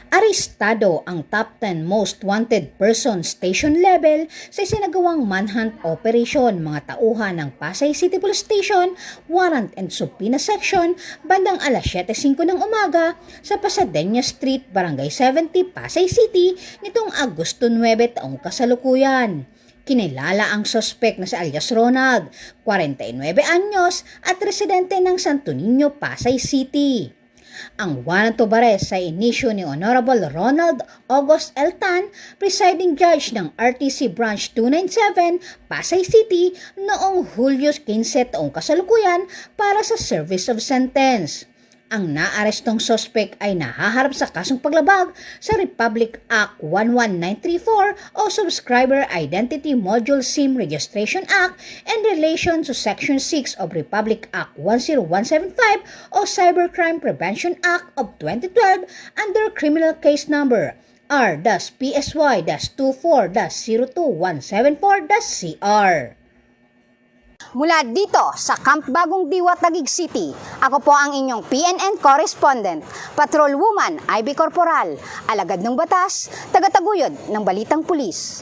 Arestado ang top 10 most wanted person station level sa isinagawang manhunt operation mga tauhan ng Pasay City Police Station, Warrant and Subpoena Section bandang alas 7:05 ng umaga sa Pasadena Street, Barangay 70, Pasay City nitong Agosto 9 taong kasalukuyan. Kinilala ang sospek na si alias Ronald, 49 anyos at residente ng Santo Niño, Pasay City. Ang warrant of arrest ay inisyu ni Honorable Ronald August L. Tan, presiding judge ng RTC Branch 297, Pasay City noong Hulyo 15 taong kasalukuyan para sa service of sentence. Ang naarestong sospek ay nahaharap sa kasong paglabag sa Republic Act 11934 o Subscriber Identity Module SIM Registration Act in relation to Section 6 of Republic Act 10175 o Cybercrime Prevention Act of 2012 under Criminal Case Number R-PSY-24-02174-CR. Mula dito sa Camp Bagong Diwa, Taguig City, ako po ang inyong PNN correspondent, Patrol Woman Ivy Corporal, alagad ng batas, tagataguyod ng Balitang Pulis.